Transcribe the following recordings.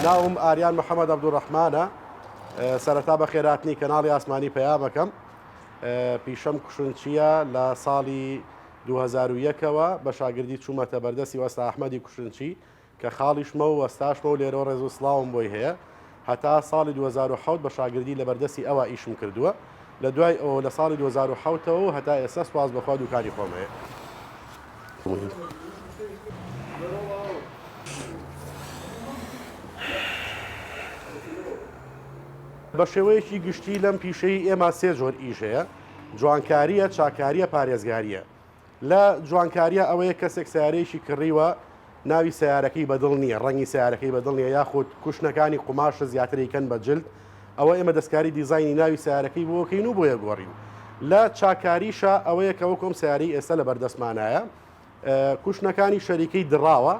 ناوم ئاریان محەممەد عەبدوڕەحمانە سەرەتا بە خێراتنی کەناڵی ئاسمانی پەیامەکەم پیشەم کوشنچیە لە ساڵی 2001ەوە بە شاگردی چوومەتە بەردەستی وەستا ئەحمەدی کوشنچی کە خاڵیشمە و وەستاشمە و لێرە ڕێز و سڵاوم بۆی هەیە هەتا ساڵی 2007 بە شاگردی لە بەردەستی ئەوە ئیشم کردووە لە دوای ئەو لە ساڵی 2007ەوە هەتا ئێستا سواز بەخوا دوکانی خۆم هەیە. بە شێوەیەکی گشتی لەم پیشەی ئێمە سێ جۆر ئیش هەیە: جوانکاریە، چاکاریە، پارێزگاریە. لە جوانکاریە ئەوەیە کەسێک سیارەیەکی کڕیوە ناوی سیارەکەی بەدڵ نییە، ڕەنگی سیارەکەی بەدڵ نییە، یاخود کوشنەکانی قوماشە زیاتریکەن بە جلد، ئەوە ئێمە دەستکاری دیزایانی ناوی سیارەکەی بۆکەین و بۆیە گۆڕین. لە چاکاریشە ئەوەیە کە وەکۆم سیارەی ئێستا لە بەردەستمانایە کوشنەکانی شەریکەی دڕاوە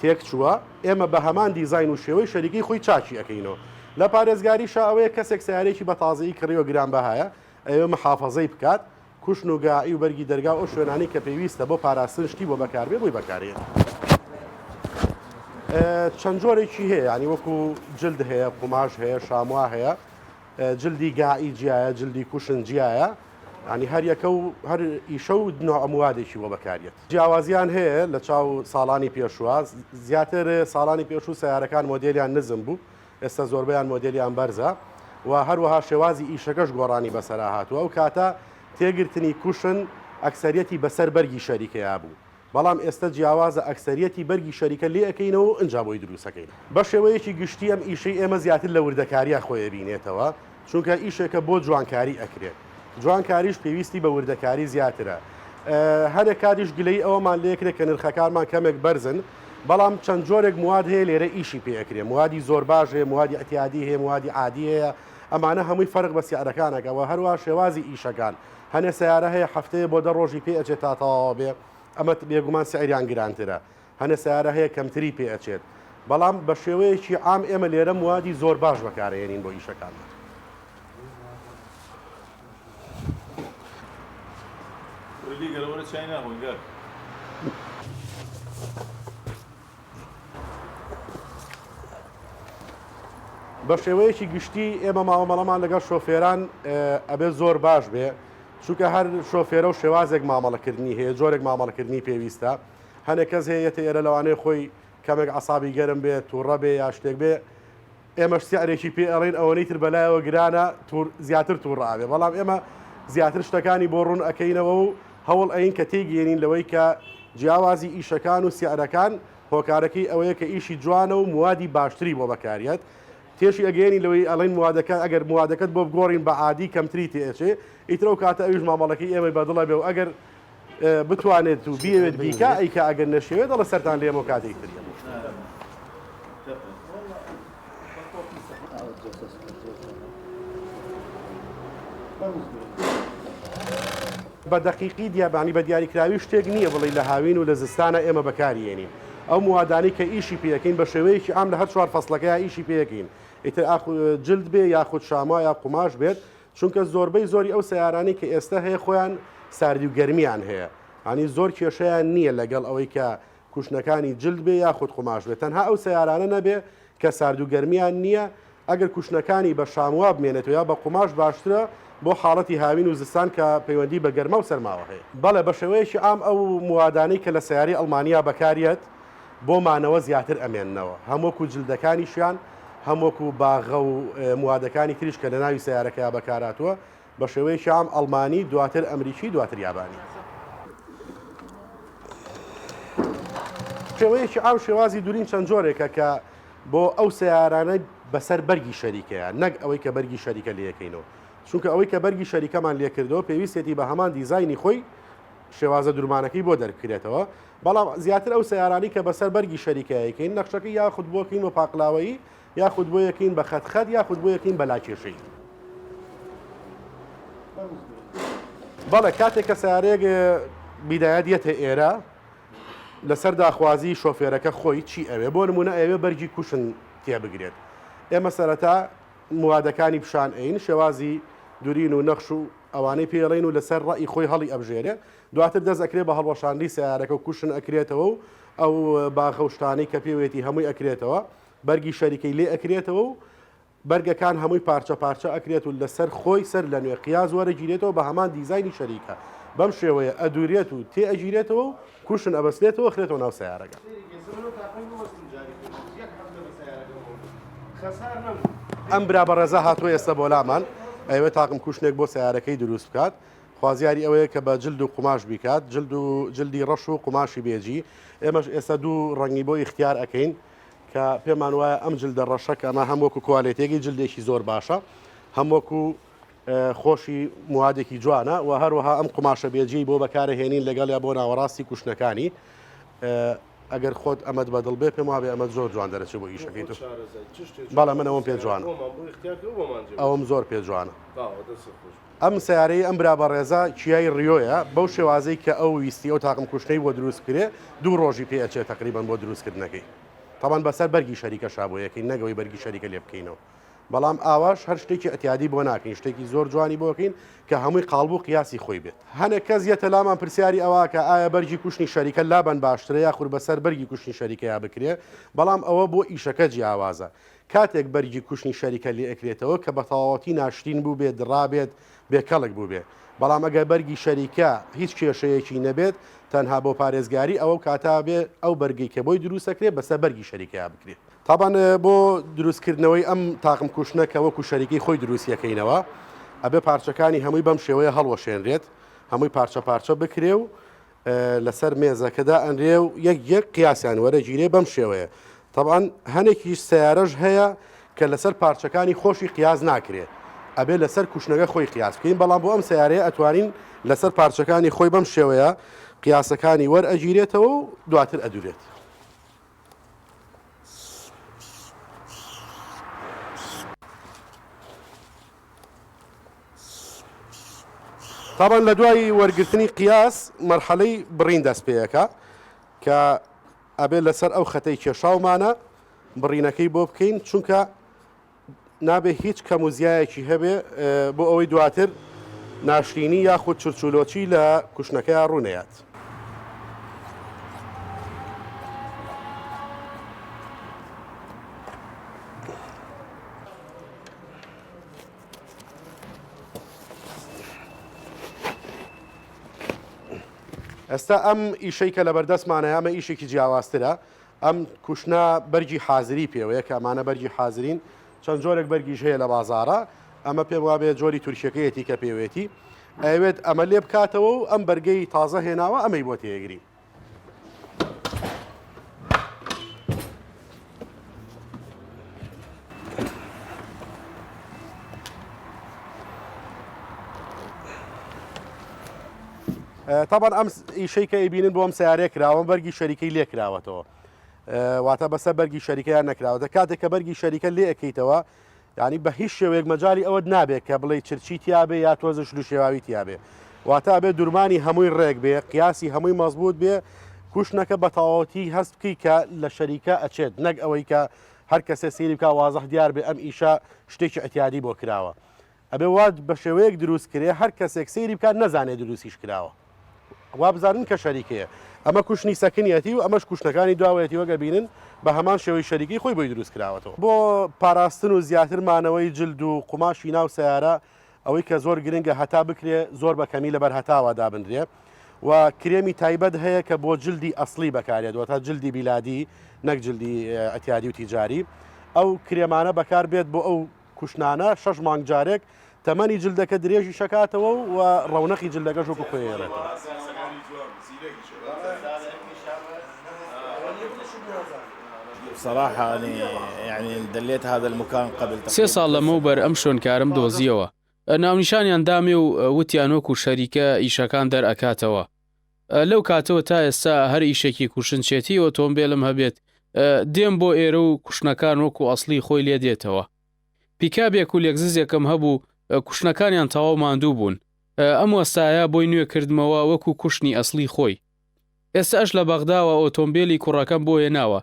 تێک چووە، ئێمە بە هەمان دیزاین و شێوەی شەریکەی خۆی چاچی ئەەکەینەوە. لە پارێزگاریشە ئەوەیە کەسێک سیارێکی بە تازایی کڕیوە گرانبەهایە ئەوێ محافەزەی بکات، کوشن و گاعی و بەرگی دەرگا ئەو شوێنانی کە پێویستە بۆ پاراستن شتی بۆ بەکاربێ بۆی بەکارێت. چەند جۆرێکی هەیە، ینی وەکو جلد هەیە، قوماش هەیە، شاموا هەیە، جلدی گاعی جیایە، جلدی کوشن جیایە، ینی هەر یەکە و هەر ئیشە و نوعموادێکی بۆ بەکارێت. جیاوازیان هەیە لە چاو ساڵانی پێشوە، زیاتر ساڵانی پێشوو سیارەکان مۆدێلیان نزم بوو، ئێستا زۆربیان مۆدێلیان بەرزە و هەروەها شێوازی ئیشەکەش گۆڕانی بەسەرا هاتووە. ئەو کاتە تێگرتنی کوشن ئەکسەریەتی بەسەر بەرگی شەریکەیە بوو، بەڵام ئێستا جیاوازە ئەکسەریەتی بەرگی شەریکە لێ ئەەکەینەوە و ئەنجا بۆی دروستەکەین. بە شێوەیەکی گشتی ئەم ئیشەی ئێمە زیاتر لە وردەکاریە خۆی بینێتەوە، چونکە ئیشێکە بۆ جوانکاری ئەکرێت. جوانکاریش پێویستی بە وردەکاری زیاترە. هەرێک کاریش گلەی ئەوەمان لێکرێت کە نرخەکانمان کەمێک بەرزن، بەڵام چەند جۆرێک مواد هەیە لێرە ئیشی پێەکرێ، موادی زۆر باش هەیە، موادی ئەتیادی هەیە، موادی عادی هەیە، ئەمانە هەمووی فەرق بە سیارەکانەکەەوە. هەروە شێوازی ئیشەکان هەنێ سیارە هەیە هەفتەیە بۆ 10 ڕۆژی پێ ئەچێت تا تەواو بێ، ئەمە بێگومان سعریان گرانترە. هەنێ سیارە هەیە کەمتری پێ ئەچێت، بەڵام بە شێوەیەکی عام ئێمە لێرە موادی زۆر باش بەکارهێنین بۆ ئیشەکان. بە شێوەیەکی گشتی ئێمە مامەڵەمان لەگەڵ شۆفێران ئەبێ زۆر باش بێ، چونکە هەر شۆفێرە و شێوازێک مامەڵەکردنی هەیە، جۆرێک مامەڵەکردنی پێویستە. هەنێک کەس هەیەتە ئێرە لەوانەیە خۆی کەمێک عەسابی گەرم بێت، تووڕە بێ یا شتێک بێ، ئێمەش سیارێکی پێ ئەڵێن ئەوەی تر بەلایەوە گرانە زیاتر تووڕابێ، بەڵام ئێمە زیاتر شتەکانی بۆ ڕوون ئەەکەینەوە و هەوڵ ئەین کە تێگەێنین لەوەی کە جیاوازی ئیشەکان و سیارەکان هۆکارەکەی ئەوەیە کە ئیشی جوانە و موادی باشتری بۆ بەکارێت. تێشی ئەگەێنی لەوەی ئەڵین موادەکە ئەگەر موادەکەت بۆ بگۆڕین بە عادی کەمتری تێچێ، ئیترە و کاتە ئەویش مامەڵەکەی ئێمە بەدڵە بێ و ئەگەر بتوانێت و بیەوێت بیکە ئەیکە ئەگەر نەشێوێت دەڵە سەران لێمە کاتێک تر. بە دەقیقی دیابانی بە دیاریکراوی شتێک نییە بڵێ لە هاوین و لە زستانە ئێمە بەکارهێنین. ئەو موادانی کە ئیشی پێەکەین بە شێوەیەکی ئام لە هەر چوار فەسڵەکەی ئیشی پێەکەین، ئیتر جلد بێ یاخود شاما یا قوماش بێت، چونکە زۆربەی زۆری ئەو سیارانی کە ئێستا هەیە خۆیان ساردی و گەرمیان هەیە، ئەنی زۆر کێشەیان نییە لەگەڵ ئەوەی کە کوشنەکانی جلد بێ یاخود قوماش بێت. تەنها ئەو سیارانە نەبێ کە سارد و گەرمیان نییە، ئەگەر کوشنەکانی بە شاموا بمێنێتەوە یا بە قوماش باشترە بۆ حاڵەتی هاوین و زستان کە پەیوەندی بە گەرمە و سەرماوە هەیە. بەڵێ بە شێوەیەکی ئام ئەو موادانەی کە لە سیاری ئەڵمانیا بەکارێت بۆ مانەوە زیاتر ئەمێننەوە، هەمووەکو جلدەکانیشیان، هەمووەکو باغە و موادەکانی تریش کە لە ناوی سیارەکەی بەکاراتوە بە شێوەیەکی ئام ئەڵمانی، دواتر ئەمریکی، دواتر یابانی. شێوەیەکی ئام شێوازی دوورین چەند جۆرێکە کە بۆ ئەو سیارانە بەسەر بەرگی شەریکەیە، نەک ئەوەی کە بەرگی شەریکە لێەکەینەوە، چونکە ئەوەی کە بەرگی شەریکەمان لێکردەوە پێویستێتی بە هەمان دیزایانی خۆی شێوازە دوورمانەکەی بۆ دەرکرێتەوە، بەڵام زیاتر ئەو سیارانی کە بەسەر بەرگی شەریکەیەکەین نەخشەکەی یاخود بۆکەین بە پاقلاوەیی، یاخود بۆ یەکەین بە خەتخەت، یاخود بۆ یەکەین بە لاکێشەی. بەڵێ کاتێک کە سیارەیەک بیدایەت دێتە ئێرە لەسەر داخوازی شۆفێرەکە خۆی چی ئەوێ، بۆ نمونە ئەوێ بەرگی کوشن تێبگرێت، ئێمە سەرەتا موادەکانی پیشان ئەین، شێوازی دوورین و نەخش و ئەوانەی پێڵین و لەسەر ڕای خۆی هەڵی ئەبژێرێ، دواتر دەست ئەکرێت بە هەڵوەشاندی سیارەکە و کوشن ئەکرێتەوە و ئەو باخەوشتانەی کە پێوێتی هەمووی ئەکرێتەوە، بەرگی شەریکەی لێ ئەکرێتەوە و بەرگەکان هەمووی پارچە پارچە ئەکرێت و لەسەر خۆی سەر لە نوێ قیاز وەرەگیرێتەوە بە هەمان دیزایانی شەریکە بەم شێوەیە ئەدوورێت و تێ ئەگیرێتەوە و کوشن ئەبەستێتەوە خرێتەوە ناو سیارەکە. ئەم برا بەڕێزە هاتووە ئێستا بۆ لامان ئەوێ تاقم کوشتێک بۆ سیارەکەی دروست بکات خوازیاری ئەوەیە کە بە جلد و قوماش بیکات جلدی ڕەش و قوماشی بێجی ئێمەش ئێستا دوو ڕەنگی بۆ اختیار ئەەکەین کە پێمان وایە ئەم جلدە ڕەشەکە ئەمە هەمووەکو کوالێتێکی جلدێکی زۆر باشە هەمووەکو خۆشی موادێکی جوانە و هەروەها ئەم قوماشە بێجی بۆ بەکارهێنین لەگەڵ یا بۆ ناوەڕاستی کوشتەکانی ئەگەر خۆت ئەمەد بەدڵ بێ پێم وابێ ئەمە زۆر جوان دەرەچێت بۆ ئیشەکەی تو بەڵام من ئەوم پێ جوانە ئەوم زۆر پێ جوانە. ئەم سیارەی ئەم برا بەڕێزە چیای ڕیۆیە بەو شێوازەی کە ئەو ویستی ئەو تاقم کوشتەی بۆ دروست کرێ 2 ڕۆژی پێ ئەچێت تقریبان بۆ دروستکردنەکەی تاوان بەسەر بەرگی شەریکە شابۆیەکەی نەگەوەی بەرگی شەریکە لێ بکەینەوە بەڵام ئاواش هەر شتێکی ئەتیادی بۆ ناکەین شتێکی زۆر جوانی بۆکەین کە هەمووی قاڵبوو قیاسی خۆی بێت. هەنێک کەس یەتە لامان پرسیاری ئەوە کە ئایا بەرگی کوشتنی شەریکە لابەن باشترە یاخود بەسەر بەرگی کوشتنی شەریکە یا بکرێ بەڵام ئەوە بۆ ئیشەکە جیاوازە کاتێک بەرگی کوشتنی شەریکە لێ ئەکرێتەوە کە بە تەواوەتی ناشتین بوو بێت دڕابێت بێکەڵک بوو بێ بەڵام ئەگەر بەرگی شەریکە هیچ کێشەیەکی نەبێت تەنها بۆ پارێزگاری ئەوە کاتا بێ ئەو بەرگی کە بۆی دروستەکرێت بەسەر بەرگی شەریکە بکرێت. تابان بۆ دروستکردنەوەی ئەم تاقم کوشتنە کە وەکو شەریکەی خۆی دروستیەکەینەوە ئەبێ پارچەکانی هەمووی بەم شێوەیە هەڵوەشێنرێت هەمووی پارچە پارچە بکرێ و لەسەر مێزەکەدا ئەنرێ و یەک قیاسیان وەرەگیرێ بەم شێوەیە. طبعاً هەنێکی سیارەش هەیە کە لەسەر پارچەکانی خۆشی قیاز ناکرێت ئەبێ لەسەر کوشتنەکە خۆی قیاس بکەین بەڵام بۆ ئەم سیارەیە ئەتوانین لەسەر پارچەکانی خۆی بەم شێوەیە قیاسەکانی وەرئەگیرێتەوە و دواتر ئەدورێت. طبعاً لە دوای وەرگرتنی قیاس مەرحەلەی بڕین دەست پێیەکە کە ئەبێ لەسەر ئەو خەتەی کێشاومانە بڕینەکەی بۆ بکەین چونکە نابێ هیچ کەم و زیایەکی هەبێ بۆ ئەوەی دواتر ناشرینی یاخود چرچولۆچی لە کوشتنەکەی ڕوونەیات. ئێستا ئەم ئیشەی کە لە بەردەستمانە ئەمە ئیشێکی جیاوازترە ئەم کوشتنە بەرگی حازری پێوەیە کە ئەمانە بەرگی حازرین چەند جۆرێک بەرگیش هەیە لە بازارە ئەمە پێم وابێت جۆری تورکیەکەیەتی کە پێوێتی ئەوێت ئەمە لێ بکاتەوە و ئەم بەرگەی تازە هێناوە ئەمەی بۆ تێگری. طبعاً ئەم ئیشەی کە ئەیبینن بۆ ئەم سیارەیە کراوە بەرگی شەریکەی لێ کراوەتەوە واتە بەسەر بەرگی شەریکەیان نەکراوەتە کاتێک کە بەرگی شەریکە لێ ئەەکەیتەوە ینی بە هیچ شێوەیەک مەجای ئەوە نابێت کە بڵێ چرچی تیاابێ یا تۆزە شلو شێواوی تیاابێ واتە بێت دوورمانی هەمووی ڕێک بێ قیاسی هەمووی مەزبوط بێ کوشتنەکە بە تەواوەتی هەست بکەی کە لە شەریکە ئەچێت نەک ئەوەی کە هەر کەسێ سێری بکە وازەح دیار بێ ئەم ئیشە شتێکی ئەتیادی بۆ کراوە ئەبێ وات بە شێوەیەک دروست کرێ هەر کەسێک سێری بکات نەزانێت دروستیش کراوە وا بزانن کە شەریکەیە ئەمە کوشتنی سەکنیەتی و ئەمەش کوشتەکانی داوایەتی وەگە بینن بە هەمان شێوەی شەریکی خۆی بۆی دروست کراوەتەوە بۆ پاراستن و زیاترمانەوەی جلد و قوماشی ناو سیارە ئەوەی کە زۆر گرنگە هەتا بکرێ زۆر بە کەمی لەبەر هەتاوە دابدرێ و کرێمی تایبەت هەیە کە بۆ جلدی ئەسلی بەکارێتەوە تا جلدی بیلادی نەک جلدی ئەتیادی و تیجاری ئەو کرێمانە بەکار بێت بۆ ئەو کوشتانە 6 مانگ جارێک تەمەنی جلدەکە درێژی شکاتەوە و ڕەونەقی جلدەکە ژۆک خۆیێڕێتەوە. بصراحة يعني دليت هذا المكان قبل 3 ساڵ لەمەوبەر ئەم شوێنکارم دۆزیەوە ناونیشانیان دامێ و وتیان وەکو شەریکە ئیشەکان دەرئەکاتەوە لەو کاتەوە تا ئێستا هەر ئیشێکی کوشنچێتی ئۆتۆمبیلم هەبێت دێم بۆ ئێرە و کوشتنەکان وەکو ئەسلی خۆی لێ دێتەوە پیکابێک و لێکززێکم هەبوو کوشتنەکانیان تەواو ماندوو بوون ئەم وەستایە بۆی نوێ کردمەوە وەکو کوشتنی ئەسلی خۆی ئێستاش لە بەغداوە ئۆتۆمبیلی کوڕەکەم بۆ هێناوە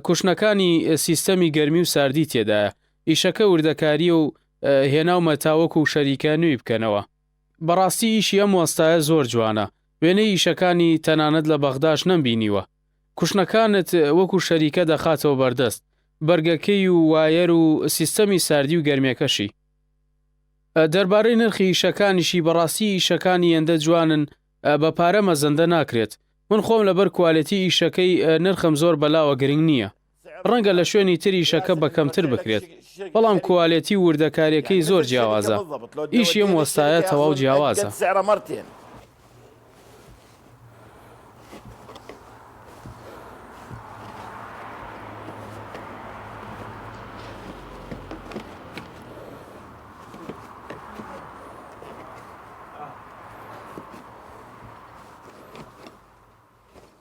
کوشتنەکانی سیستەمی گەرمی و ساردی تێدایە ئیشەکە وردەکاری و هێناومە تاوەکو و شەریکە نوێی بکەنەوە بەڕاستی ئیشی ئەم وەستایە زۆر جوانە وێنەی ئیشەکانی تەنانەت لە بەغداش نەمبینیوە کوشتنەکانت وەکو شەریکە دەخاتەوە بەردەست بەرگەکەی و وایر و سیستەمی ساردی و گەرمێکەشی. دەربارەی نرخی ئیشەکانیشی بەڕاستی ئیشەکانی ئەندە جوانن بە پارە مەزەندە ناکرێت. من خۆم لەبەر کوالەتی ئیشەکەی نرخم زۆر بەلاوە گرنگ نییە. ڕەنگە لە شوێنی تر ئیشەکە بەکەمتر بکرێت، بەڵام کوالەتی وردەکاریەکەی زۆر جیاوازە. ئیشی ئەم وەستایە تەواو جیاوازە.